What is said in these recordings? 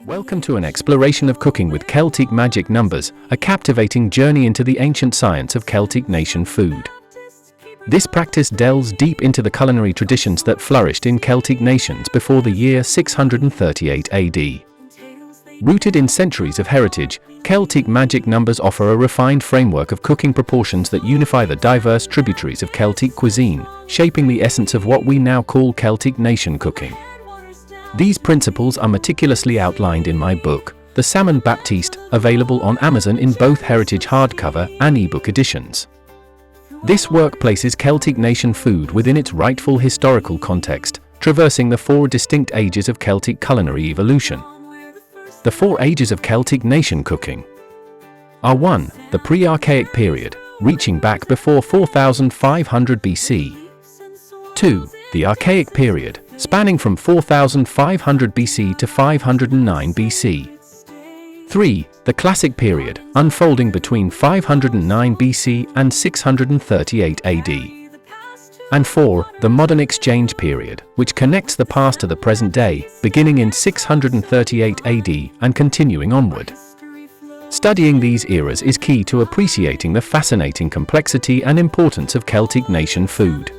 Welcome to an exploration of cooking with Celtic Magic Numbers, a captivating journey into the ancient science of Celtic Nation Food. This practice delves deep into the culinary traditions that flourished in Celtic nations before the year 638 AD. Rooted in centuries of heritage, Celtic Magic Numbers offer a refined framework of cooking proportions that unify the diverse tributaries of Celtic cuisine, shaping the essence of what we now call Celtic Nation cooking. These principles are meticulously outlined in my book, The Salmon Baptiste, available on Amazon in both heritage hardcover and ebook editions. This work places Celtic Nation food within its rightful historical context, traversing the four distinct ages of Celtic culinary evolution. The four ages of Celtic Nation cooking are 1. The pre-archaic period, reaching back before 4500 BC. 2. The archaic period, spanning from 4500 BC to 509 BC. 3. The classic period, unfolding between 509 BC and 638 AD. And 4. The modern exchange period, which connects the past to the present day, beginning in 638 AD and continuing onward. Studying these eras is key to appreciating the fascinating complexity and importance of Celtic Nation food.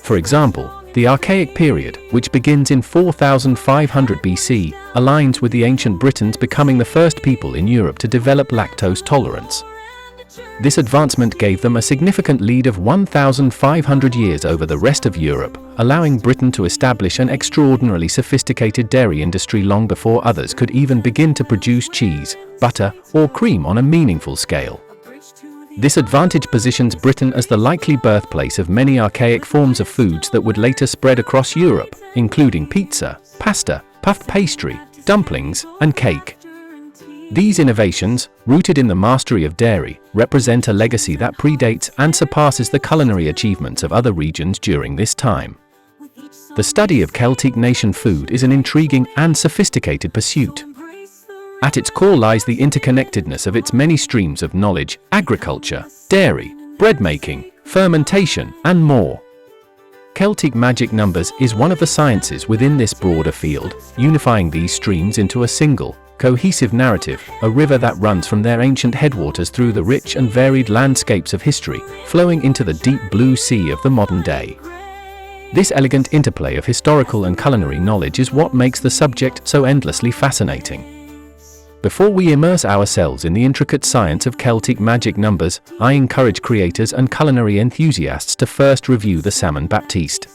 For example, the Archaic period, which begins in 4500 BC, aligns with the ancient Britons becoming the first people in Europe to develop lactose tolerance. This advancement gave them a significant lead of 1,500 years over the rest of Europe, allowing Britain to establish an extraordinarily sophisticated dairy industry long before others could even begin to produce cheese, butter, or cream on a meaningful scale. This advantage positions Britain as the likely birthplace of many archaic forms of foods that would later spread across Europe, including pizza, pasta, puff pastry, dumplings, and cake. These innovations, rooted in the mastery of dairy, represent a legacy that predates and surpasses the culinary achievements of other regions during this time. The study of Celtic Nation food is an intriguing and sophisticated pursuit. At its core lies the interconnectedness of its many streams of knowledge: agriculture, dairy, bread making, fermentation, and more. Celtic Magic Numbers is one of the sciences within this broader field, unifying these streams into a single, cohesive narrative, a river that runs from their ancient headwaters through the rich and varied landscapes of history, flowing into the deep blue sea of the modern day. This elegant interplay of historical and culinary knowledge is what makes the subject so endlessly fascinating. Before we immerse ourselves in the intricate science of Celtic Magic Numbers, I encourage creators and culinary enthusiasts to first review the Salmon Baptiste.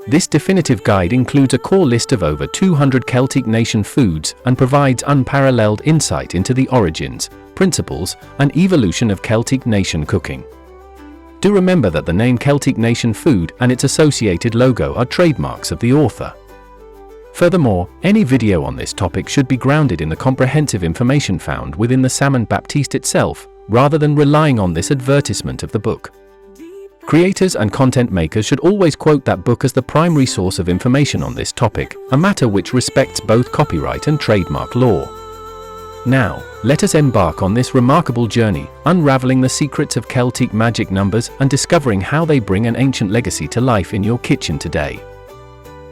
This definitive guide includes a core list of over 200 Celtic Nation foods and provides unparalleled insight into the origins, principles, and evolution of Celtic Nation cooking. Do remember that the name Celtic Nation Food and its associated logo are trademarks of the author. Furthermore, any video on this topic should be grounded in the comprehensive information found within the Salmon Baptiste itself, rather than relying on this advertisement of the book. Creators and content makers should always quote that book as the primary source of information on this topic, a matter which respects both copyright and trademark law. Now, let us embark on this remarkable journey, unraveling the secrets of Celtic Magic Numbers and discovering how they bring an ancient legacy to life in your kitchen today.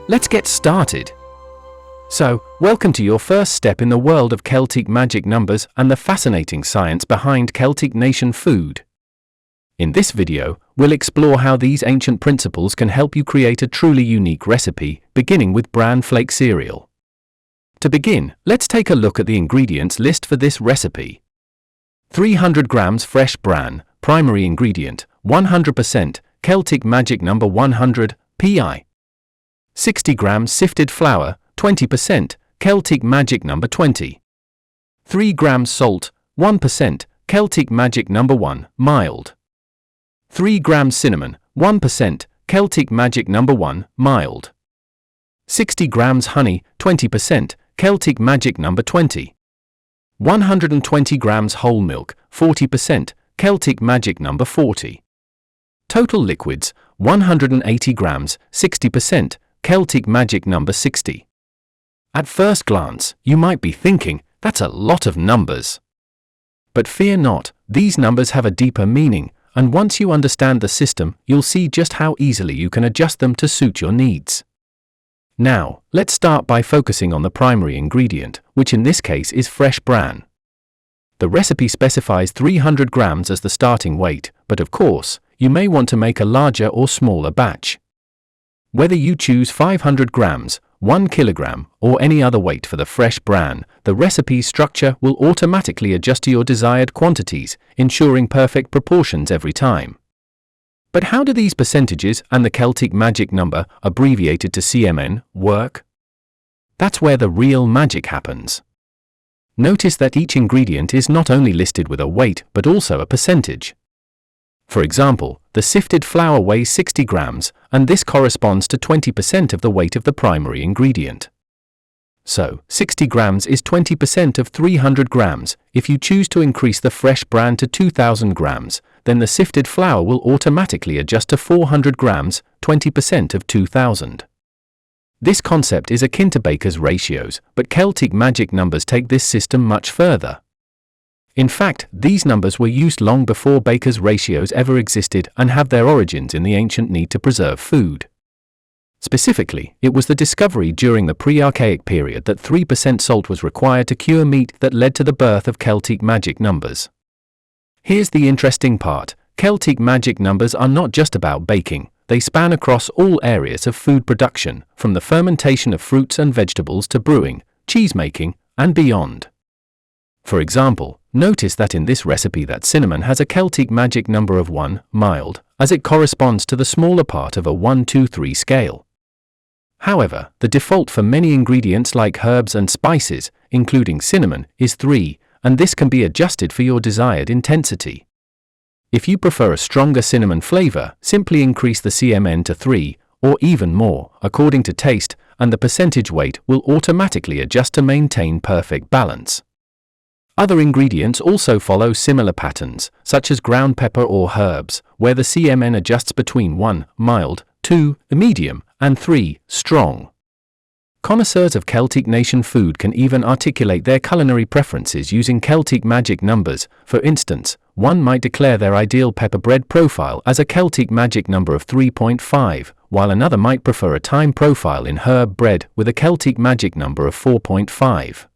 Let's get started. So, welcome to your first step in the world of Celtic Magic Numbers and the fascinating science behind Celtic Nation food. In this video, we'll explore how these ancient principles can help you create a truly unique recipe, beginning with bran flake cereal. To begin, let's take a look at the ingredients list for this recipe. 300 grams fresh bran, primary ingredient, 100%, Celtic Magic Number 100, PI. 60 grams sifted flour, 20%, Celtic Magic Number 20. 3 grams salt, 1%, Celtic Magic Number 1, mild. 3 grams cinnamon, 1%, Celtic Magic Number 1, mild. 60 grams honey, 20%, Celtic Magic Number 20. 120 grams whole milk, 40%, Celtic Magic Number 40. Total liquids, 180 grams, 60%, Celtic Magic Number 60. At first glance, you might be thinking, that's a lot of numbers. But fear not, these numbers have a deeper meaning, and once you understand the system, you'll see just how easily you can adjust them to suit your needs. Now, let's start by focusing on the primary ingredient, which in this case is fresh bran. The recipe specifies 300 grams as the starting weight, but of course, you may want to make a larger or smaller batch. Whether you choose 500 grams, 1 kilogram, or any other weight for the fresh bran, the recipe's structure will automatically adjust to your desired quantities, ensuring perfect proportions every time. But how do these percentages and the Celtic magic number, abbreviated to CMN, work? That's where the real magic happens. Notice that each ingredient is not only listed with a weight but also a percentage. For example, the sifted flour weighs 60 grams, and this corresponds to 20% of the weight of the primary ingredient. So, 60 grams is 20% of 300 grams. If you choose to increase the fresh bran to 2,000 grams, then the sifted flour will automatically adjust to 400 grams, 20% of 2,000. This concept is akin to baker's ratios, but Celtic magic numbers take this system much further. In fact, these numbers were used long before baker's ratios ever existed and have their origins in the ancient need to preserve food. Specifically, it was the discovery during the pre-archaic period that 3% salt was required to cure meat that led to the birth of Celtic magic numbers. Here's the interesting part: Celtic magic numbers are not just about baking, they span across all areas of food production, from the fermentation of fruits and vegetables to brewing, cheesemaking, and beyond. For example, notice that in this recipe that cinnamon has a Celtic magic number of 1, mild, as it corresponds to the smaller part of a 1-2-3 scale. However, the default for many ingredients like herbs and spices, including cinnamon, is 3, and this can be adjusted for your desired intensity. If you prefer a stronger cinnamon flavor, simply increase the CMN to 3, or even more, according to taste, and the percentage weight will automatically adjust to maintain perfect balance. Other ingredients also follow similar patterns, such as ground pepper or herbs, where the CMN adjusts between 1, mild, 2, medium, and 3, strong. Connoisseurs of Celtic Nation Food can even articulate their culinary preferences using Celtic magic numbers. For instance, one might declare their ideal pepper bread profile as a Celtic magic number of 3.5, while another might prefer a thyme profile in herb bread with a Celtic magic number of 4.5.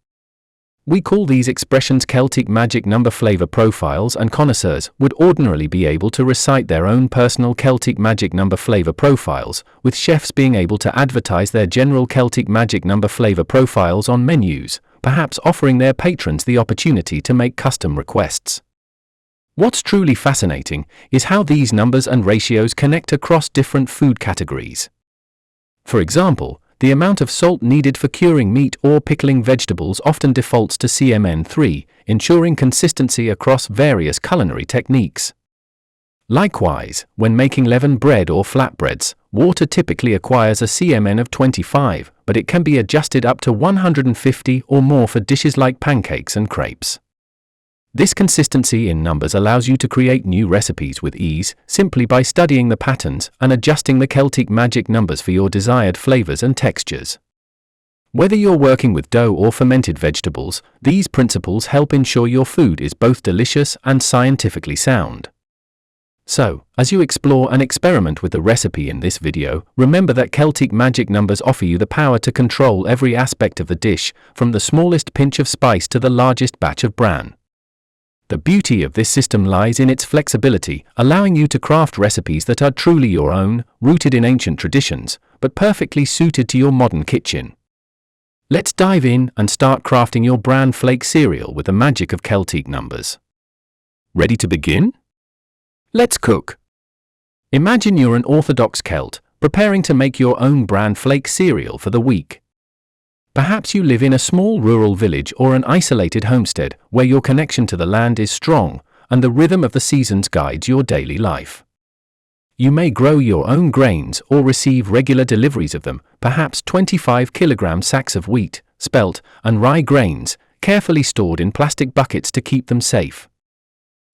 We call these expressions Celtic magic number flavor profiles, and connoisseurs would ordinarily be able to recite their own personal Celtic magic number flavor profiles, with chefs being able to advertise their general Celtic magic number flavor profiles on menus, perhaps offering their patrons the opportunity to make custom requests. What's truly fascinating is how these numbers and ratios connect across different food categories. For example, the amount of salt needed for curing meat or pickling vegetables often defaults to CMN 3, ensuring consistency across various culinary techniques. Likewise, when making leavened bread or flatbreads, water typically acquires a CMN of 25, but it can be adjusted up to 150 or more for dishes like pancakes and crepes. This consistency in numbers allows you to create new recipes with ease, simply by studying the patterns and adjusting the Celtic magic numbers for your desired flavors and textures. Whether you're working with dough or fermented vegetables, these principles help ensure your food is both delicious and scientifically sound. So, as you explore and experiment with the recipe in this video, remember that Celtic magic numbers offer you the power to control every aspect of the dish, from the smallest pinch of spice to the largest batch of bran. The beauty of this system lies in its flexibility, allowing you to craft recipes that are truly your own, rooted in ancient traditions, but perfectly suited to your modern kitchen. Let's dive in and start crafting your bran flake cereal with the magic of Celtic numbers. Ready to begin? Let's cook. Imagine you're an Orthodox Celt, preparing to make your own bran flake cereal for the week. Perhaps you live in a small rural village or an isolated homestead where your connection to the land is strong and the rhythm of the seasons guides your daily life. You may grow your own grains or receive regular deliveries of them, perhaps 25-kilogram sacks of wheat, spelt, and rye grains, carefully stored in plastic buckets to keep them safe.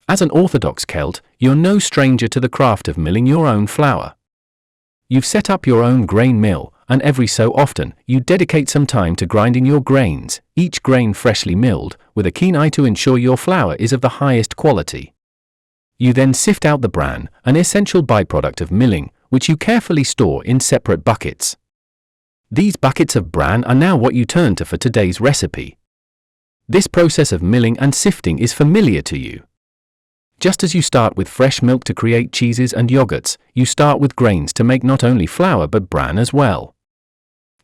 As an Orthodox Celt, you're no stranger to the craft of milling your own flour. You've set up your own grain mill, and every so often, you dedicate some time to grinding your grains, each grain freshly milled, with a keen eye to ensure your flour is of the highest quality. You then sift out the bran, an essential byproduct of milling, which you carefully store in separate buckets. These buckets of bran are now what you turn to for today's recipe. This process of milling and sifting is familiar to you. Just as you start with fresh milk to create cheeses and yogurts, you start with grains to make not only flour but bran as well.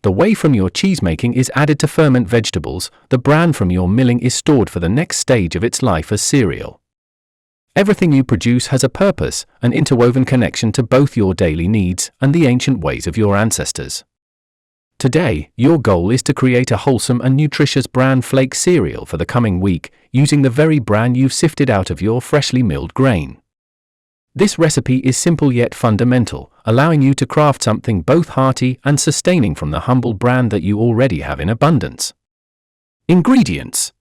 The whey from your cheese making is added to ferment vegetables, the bran from your milling is stored for the next stage of its life as cereal. Everything you produce has a purpose, an interwoven connection to both your daily needs and the ancient ways of your ancestors. Today, your goal is to create a wholesome and nutritious bran flake cereal for the coming week, using the very bran you've sifted out of your freshly milled grain. This recipe is simple yet fundamental, allowing you to craft something both hearty and sustaining from the humble bran that you already have in abundance. Ingredients: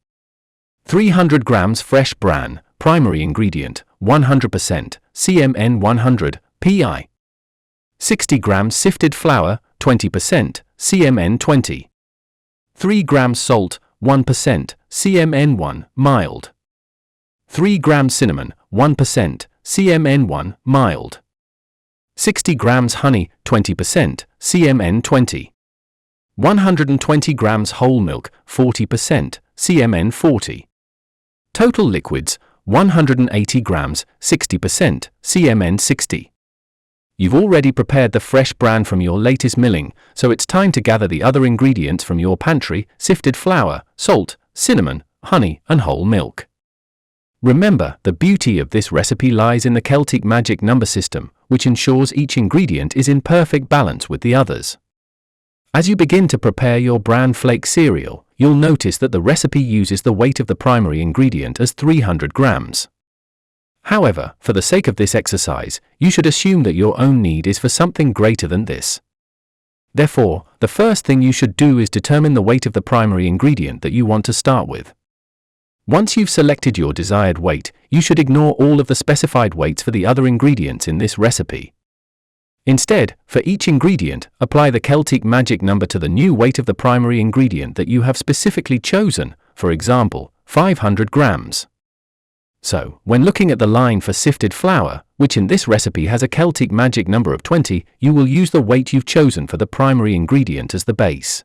300 grams fresh bran, primary ingredient, 100%, CMN 100, PI. 60 grams sifted flour, 20%, CMN 20. 3 grams salt, 1%, CMN 1, mild. 3 grams cinnamon, 1%, CMN 1, mild. 60 grams honey, 20%, CMN 20. 120 grams whole milk, 40%, CMN 40. Total liquids, 180 grams, 60%, CMN 60. You've already prepared the fresh bran from your latest milling, so it's time to gather the other ingredients from your pantry: sifted flour, salt, cinnamon, honey, and whole milk. Remember, the beauty of this recipe lies in the Celtic Magic Number system, which ensures each ingredient is in perfect balance with the others. As you begin to prepare your bran flake cereal, you'll notice that the recipe uses the weight of the primary ingredient as 300 grams. However, for the sake of this exercise, you should assume that your own need is for something greater than this. Therefore, the first thing you should do is determine the weight of the primary ingredient that you want to start with. Once you've selected your desired weight, you should ignore all of the specified weights for the other ingredients in this recipe. Instead, for each ingredient, apply the Celtic Magic Number to the new weight of the primary ingredient that you have specifically chosen, for example, 500 grams. So, when looking at the line for sifted flour, which in this recipe has a Celtic Magic Number of 20, you will use the weight you've chosen for the primary ingredient as the base.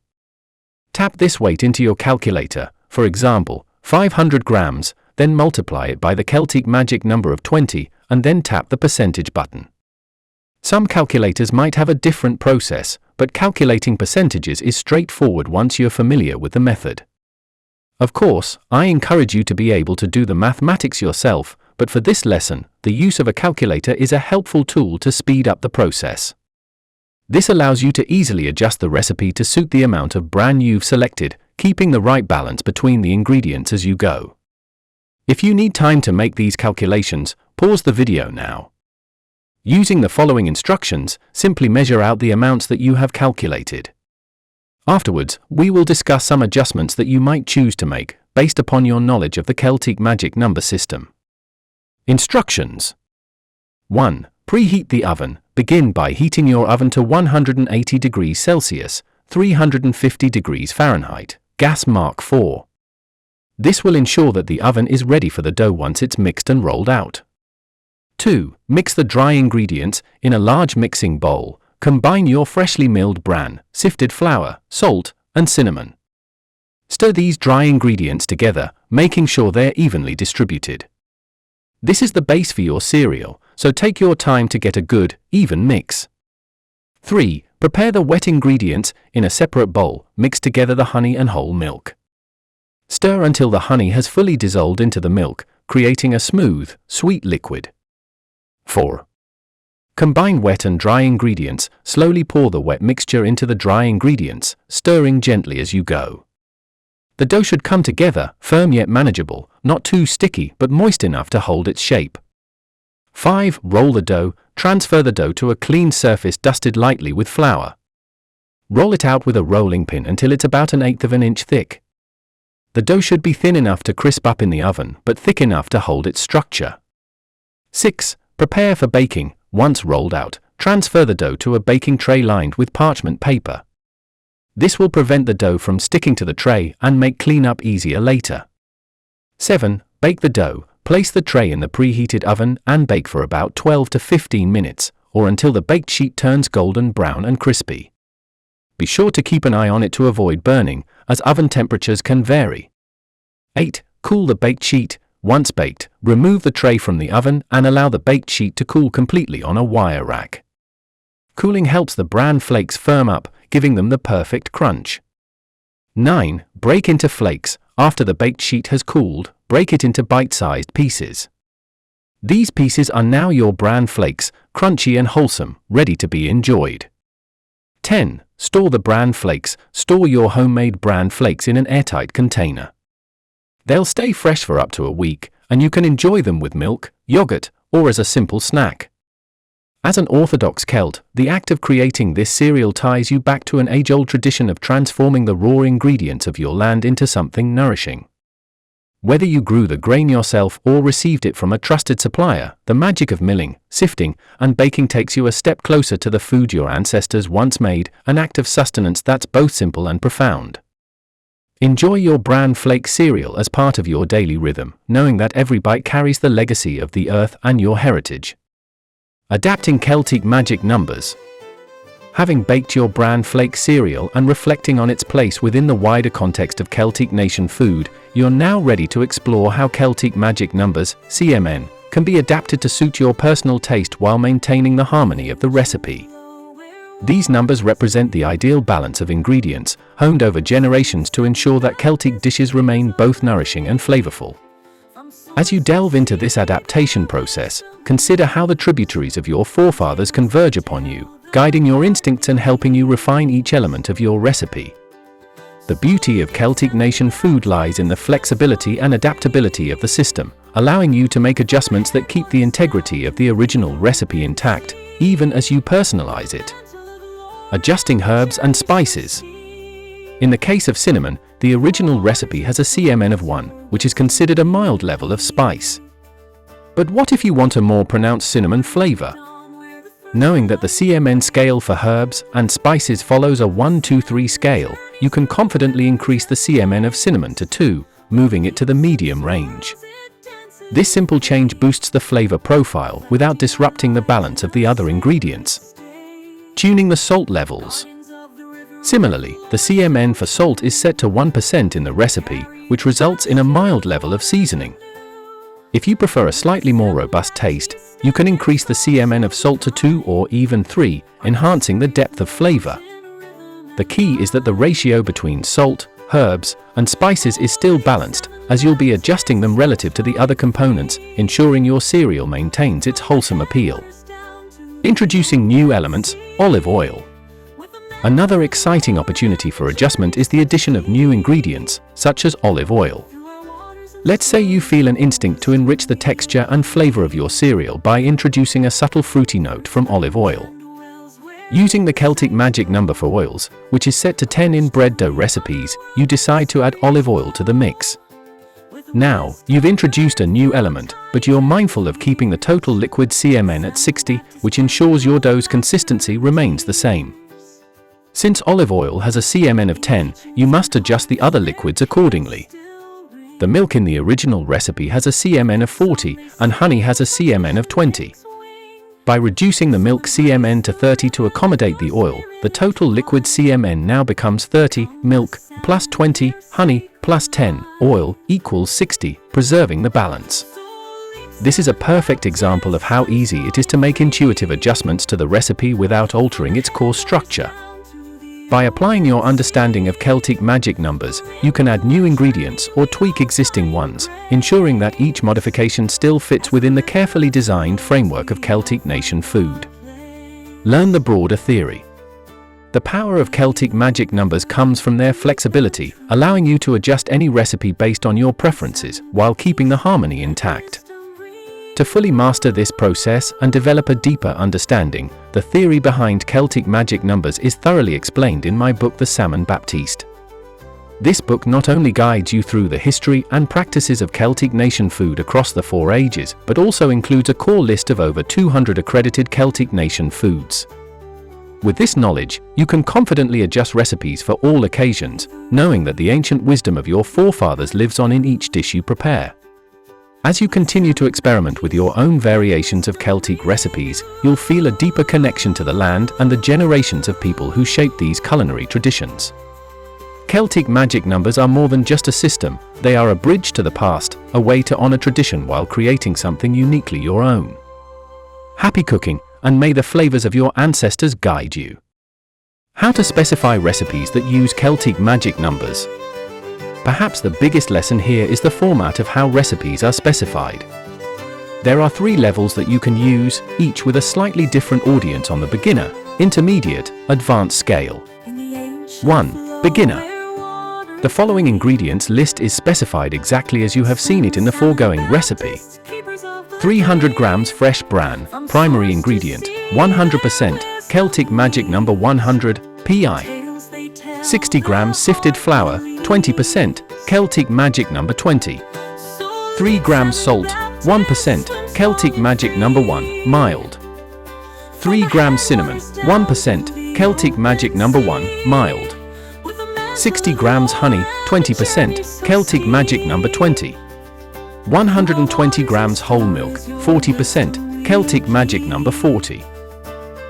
Tap this weight into your calculator, for example, 500 grams, then multiply it by the Celtic Magic Number of 20, and then tap the percentage button. Some calculators might have a different process, but calculating percentages is straightforward once you're familiar with the method. Of course, I encourage you to be able to do the mathematics yourself, but for this lesson, the use of a calculator is a helpful tool to speed up the process. This allows you to easily adjust the recipe to suit the amount of bran you've selected, keeping the right balance between the ingredients as you go. If you need time to make these calculations, pause the video now. Using the following instructions, simply measure out the amounts that you have calculated. Afterwards, we will discuss some adjustments that you might choose to make, based upon your knowledge of the Celtic Magic Number system. Instructions. 1. Preheat the oven. Begin by heating your oven to 180 degrees Celsius, 350 degrees Fahrenheit, gas mark 4. This will ensure that the oven is ready for the dough once it's mixed and rolled out. 2. Mix the dry ingredients in a large mixing bowl. Combine your freshly milled bran, sifted flour, salt, and cinnamon. Stir these dry ingredients together, making sure they're evenly distributed. This is the base for your cereal, so take your time to get a good, even mix. 3. Prepare the wet ingredients in a separate bowl. Mix together the honey and whole milk. Stir until the honey has fully dissolved into the milk, creating a smooth, sweet liquid. 4. Combine wet and dry ingredients. Slowly pour the wet mixture into the dry ingredients, stirring gently as you go. The dough should come together, firm yet manageable, not too sticky but moist enough to hold its shape. 5. Roll the dough. Transfer the dough to a clean surface dusted lightly with flour. Roll it out with a rolling pin until it's about 1/8 of an inch thick. The dough should be thin enough to crisp up in the oven, but thick enough to hold its structure. 6. Prepare for baking. Once rolled out, transfer the dough to a baking tray lined with parchment paper. This will prevent the dough from sticking to the tray and make cleanup easier later. 7. Bake the dough. Place the tray in the preheated oven and bake for about 12 to 15 minutes, or until the baked sheet turns golden brown and crispy. Be sure to keep an eye on it to avoid burning, as oven temperatures can vary. 8. Cool the baked sheet. Once baked, remove the tray from the oven and allow the baked sheet to cool completely on a wire rack. Cooling helps the bran flakes firm up, giving them the perfect crunch. 9. Break into flakes. After the baked sheet has cooled, break it into bite-sized pieces. These pieces are now your bran flakes, crunchy and wholesome, ready to be enjoyed. 10. Store the bran flakes. Store your homemade bran flakes in an airtight container. They'll stay fresh for up to a week, and you can enjoy them with milk, yogurt, or as a simple snack. As an Orthodox Celt, the act of creating this cereal ties you back to an age-old tradition of transforming the raw ingredients of your land into something nourishing. Whether you grew the grain yourself or received it from a trusted supplier, the magic of milling, sifting, and baking takes you a step closer to the food your ancestors once made, an act of sustenance that's both simple and profound. Enjoy your bran flake cereal as part of your daily rhythm, knowing that every bite carries the legacy of the earth and your heritage. Adapting Celtic Magic Numbers. Having baked your bran flake cereal and reflecting on its place within the wider context of Celtic Nation Food, you're now ready to explore how Celtic Magic Numbers, CMN, can be adapted to suit your personal taste while maintaining the harmony of the recipe. These numbers represent the ideal balance of ingredients, honed over generations to ensure that Celtic dishes remain both nourishing and flavorful. As you delve into this adaptation process, consider how the tributaries of your forefathers converge upon you, guiding your instincts and helping you refine each element of your recipe. The beauty of Celtic Nation Food lies in the flexibility and adaptability of the system, allowing you to make adjustments that keep the integrity of the original recipe intact, even as you personalize it. Adjusting herbs and spices. In the case of cinnamon, the original recipe has a CMN of 1, which is considered a mild level of spice. But what if you want a more pronounced cinnamon flavor? Knowing that the CMN scale for herbs and spices follows a 1-2-3 scale, you can confidently increase the CMN of cinnamon to 2, moving it to the medium range. This simple change boosts the flavor profile without disrupting the balance of the other ingredients. Tuning the salt levels. Similarly, the CMN for salt is set to 1% in the recipe, which results in a mild level of seasoning. If you prefer a slightly more robust taste, you can increase the CMN of salt to 2 or even 3, enhancing the depth of flavor. The key is that the ratio between salt, herbs, and spices is still balanced, as you'll be adjusting them relative to the other components, ensuring your cereal maintains its wholesome appeal. Introducing new elements, olive oil. Another exciting opportunity for adjustment is the addition of new ingredients, such as olive oil. Let's say you feel an instinct to enrich the texture and flavor of your cereal by introducing a subtle fruity note from olive oil. Using the Celtic Magic Number for oils, which is set to 10 in bread dough recipes, you decide to add olive oil to the mix. Now, you've introduced a new element, but you're mindful of keeping the total liquid CMN at 60, which ensures your dough's consistency remains the same. Since olive oil has a CMN of 10, you must adjust the other liquids accordingly. The milk in the original recipe has a CMN of 40, and honey has a CMN of 20. By reducing the milk CMN to 30 to accommodate the oil, the total liquid CMN now becomes 30, milk, plus 20, honey, plus 10, oil, equals 60, preserving the balance. This is a perfect example of how easy it is to make intuitive adjustments to the recipe without altering its core structure. By applying your understanding of Celtic Magic Numbers, you can add new ingredients or tweak existing ones, ensuring that each modification still fits within the carefully designed framework of Celtic Nation Food. Learn the broader theory. The power of Celtic Magic Numbers comes from their flexibility, allowing you to adjust any recipe based on your preferences while keeping the harmony intact. To fully master this process and develop a deeper understanding, the theory behind Celtic Magic Numbers is thoroughly explained in my book The Salmon Baptiste. This book not only guides you through the history and practices of Celtic Nation Food across the 4 ages, but also includes a core list of over 200 accredited Celtic Nation foods. With this knowledge, you can confidently adjust recipes for all occasions, knowing that the ancient wisdom of your forefathers lives on in each dish you prepare. As you continue to experiment with your own variations of Celtic recipes, you'll feel a deeper connection to the land and the generations of people who shaped these culinary traditions. Celtic Magic Numbers are more than just a system, they are a bridge to the past, a way to honor tradition while creating something uniquely your own. Happy cooking, and may the flavors of your ancestors guide you. How to specify recipes that use Celtic Magic Numbers. Perhaps the biggest lesson here is the format of how recipes are specified. There are 3 levels that you can use, each with a slightly different audience on the beginner, intermediate, advanced scale. 1. Beginner. The following ingredients list is specified exactly as you have seen it in the foregoing recipe. 300 grams fresh bran, primary ingredient, 100% Celtic Magic Number 100, PI. 60 grams sifted flour, 20% Celtic Magic Number 20. 3 grams salt, 1% Celtic Magic Number 1, mild. 3 grams cinnamon, 1% Celtic Magic Number 1, mild. 60 grams honey, 20% Celtic Magic Number 20. 120 grams whole milk, 40% Celtic Magic Number 40.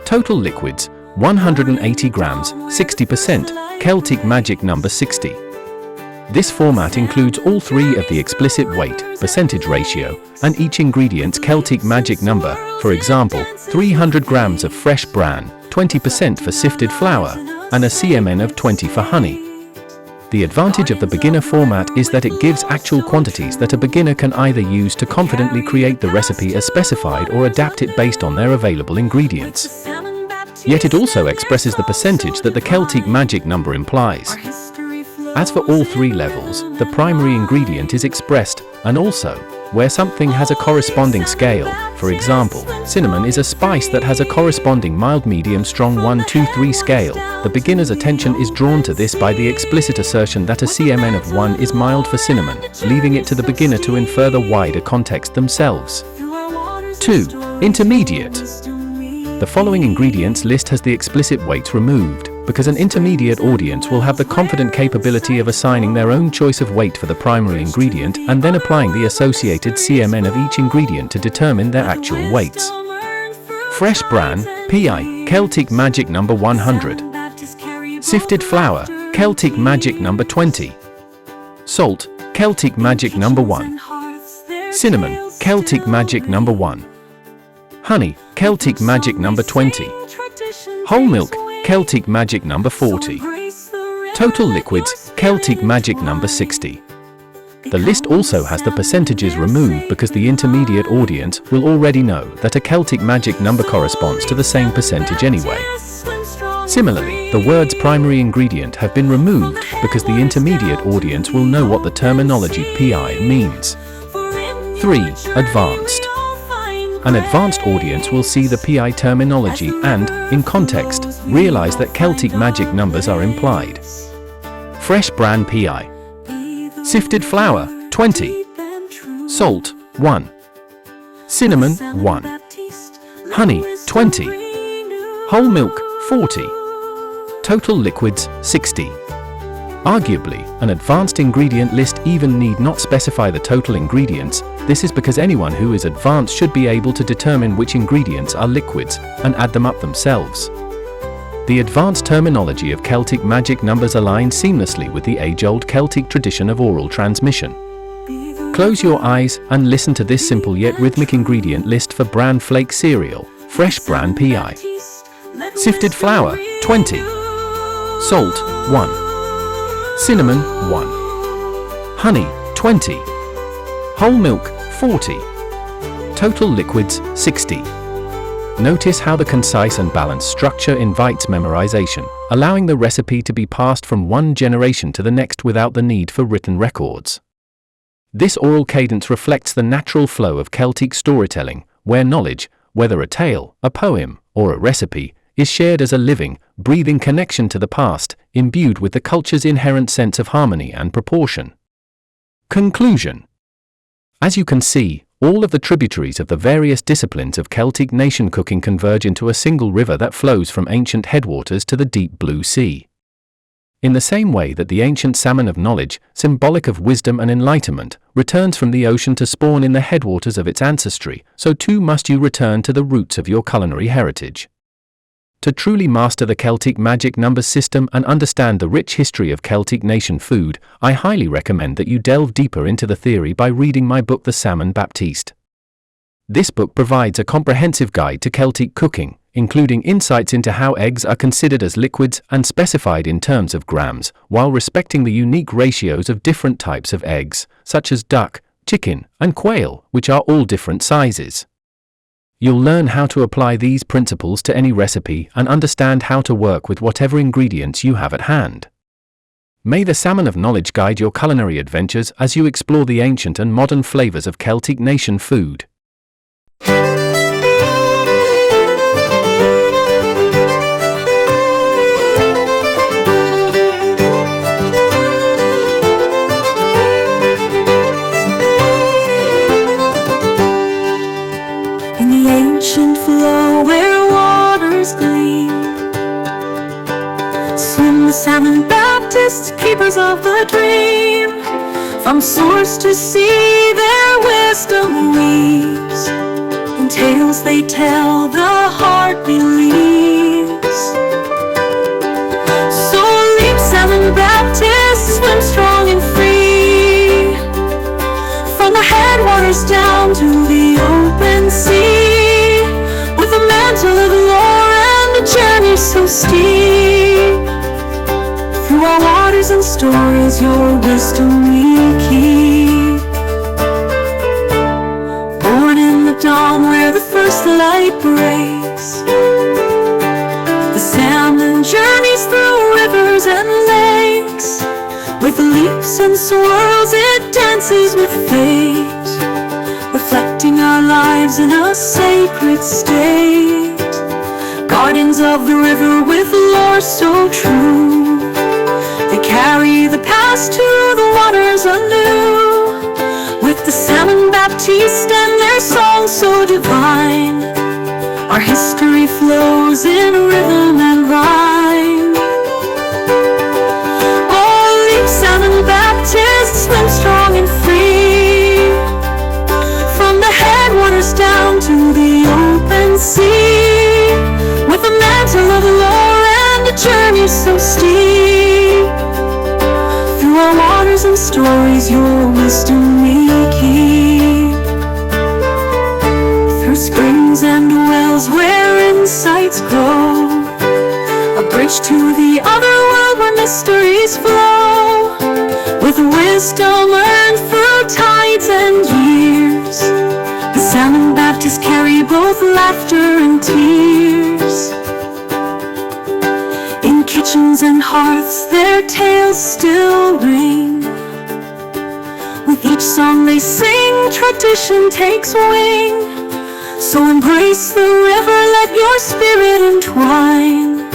Total liquids, 180 grams, 60% Celtic Magic Number 60. This format includes all 3 of the explicit weight, percentage ratio, and each ingredient's Celtic Magic Number, for example, 300 grams of fresh bran, 20% for sifted flour, and a CMN of 20 for honey. The advantage of the beginner format is that it gives actual quantities that a beginner can either use to confidently create the recipe as specified or adapt it based on their available ingredients. Yet it also expresses the percentage that the Celtic Magic Number implies. As for all 3 levels, the primary ingredient is expressed, and also, where something has a corresponding scale, for example, cinnamon is a spice that has a corresponding mild medium strong 1 2 3 scale, the beginner's attention is drawn to this by the explicit assertion that a CMN of 1 is mild for cinnamon, leaving it to the beginner to infer the wider context themselves. 2. Intermediate. The following ingredients list has the explicit weights removed, because an intermediate audience will have the confident capability of assigning their own choice of weight for the primary ingredient and then applying the associated CMN of each ingredient to determine their actual weights. Fresh bran, PI, Celtic Magic Number 100. Sifted flour, Celtic Magic Number 20. Salt, Celtic Magic Number 1. Cinnamon, Celtic Magic Number 1. Honey, Celtic Magic Number 20. Whole milk, Celtic Magic Number 40. Total liquids, Celtic Magic Number 60. The list also has the percentages removed because the intermediate audience will already know that a Celtic Magic Number corresponds to the same percentage anyway. Similarly, the words primary ingredient have been removed because the intermediate audience will know what the terminology PI means. 3. Advanced. An advanced audience will see the PI terminology and, in context, realize that Celtic Magic Numbers are implied. Fresh bran PI. Sifted flour, 20. Salt, 1. Cinnamon, 1. Honey, 20. Whole milk, 40. Total liquids, 60. Arguably, an advanced ingredient list even need not specify the total ingredients. This is because anyone who is advanced should be able to determine which ingredients are liquids and add them up themselves. The advanced terminology of Celtic Magic Numbers aligns seamlessly with the age-old Celtic tradition of oral transmission. Close your eyes and listen to this simple yet rhythmic ingredient list for bran flake cereal, fresh bran PI. Sifted flour, 20. Salt, 1. Cinnamon, 1. Honey, 20. Whole milk, 40. Total liquids, 60. Notice how the concise and balanced structure invites memorization, allowing the recipe to be passed from one generation to the next without the need for written records. This oral cadence reflects the natural flow of Celtic storytelling, where knowledge, whether a tale, a poem, or a recipe, is shared as a living, breathing connection to the past, imbued with the culture's inherent sense of harmony and proportion. Conclusion. As you can see, all of the tributaries of the various disciplines of Celtic nation cooking converge into a single river that flows from ancient headwaters to the deep blue sea. In the same way that the ancient salmon of knowledge, symbolic of wisdom and enlightenment, returns from the ocean to spawn in the headwaters of its ancestry, so too must you return to the roots of your culinary heritage. To truly master the Celtic Magic Numbers system and understand the rich history of Celtic Nation Food, I highly recommend that you delve deeper into the theory by reading my book The Salmon Baptiste. This book provides a comprehensive guide to Celtic cooking, including insights into how eggs are considered as liquids and specified in terms of grams, while respecting the unique ratios of different types of eggs, such as duck, chicken, and quail, which are all different sizes. You'll learn how to apply these principles to any recipe and understand how to work with whatever ingredients you have at hand. May the salmon of knowledge guide your culinary adventures as you explore the ancient and modern flavors of Celtic Nation food. Ancient flow where waters gleam, swim the Salmon Baptists, keepers of the dream. From source to sea their wisdom weaves, in tales they tell the heart believes. So leap Salmon Baptists, swim strong and free, from the headwaters down to the open sea. Mantle of lore and a journey so steep, through our waters and stories your wisdom we keep. Born in the dawn where the first light breaks, the salmon journeys through rivers and lakes. With leaps and swirls it dances with fate, reflecting our lives in a sacred state. Guardians of the river with lore so true, they carry the past to the waters anew. With the Salmon Baptiste and their song so divine, our history flows in rhythm and rhyme. Oh, leap Salmon Baptiste, swim strong and free, from the headwaters down to the open sea. With a mantle of lore and a journey so steep, through our waters and stories your wisdom we keep. Through springs and wells where insights grow, a bridge to the other world where mysteries flow. With wisdom earned through tides and years, the Salmon Baptists carry both laughter and tears. In kitchens and hearths their tales still ring, with each song they sing tradition takes wing. So embrace the river, let your spirit entwine,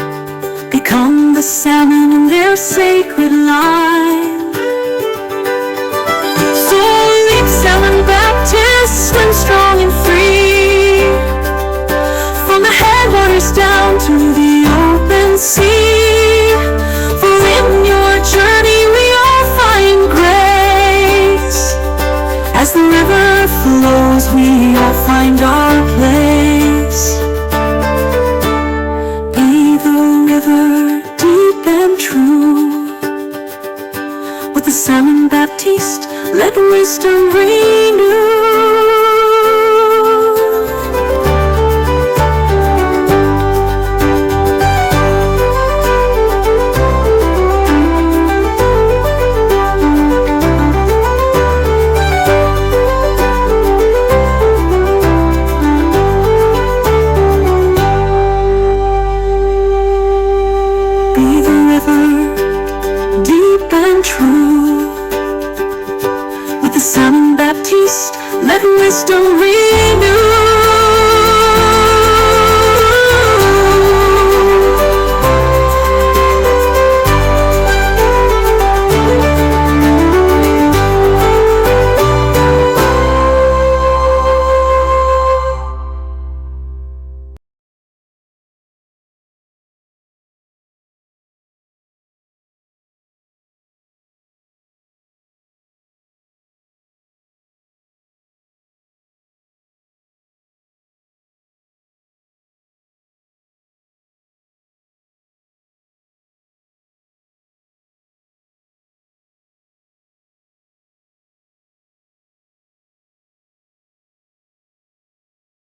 become the salmon in their sacred line. So leap Salmon Baptist, swim strong and free, from the headwaters down to the open sea. For in your journey we all find grace, as the river flows we all find our place. Be the river deep and true, with the Salmon Baptiste let wisdom renew. Be the river deep and true, with the Salmon Baptiste let wisdom reign.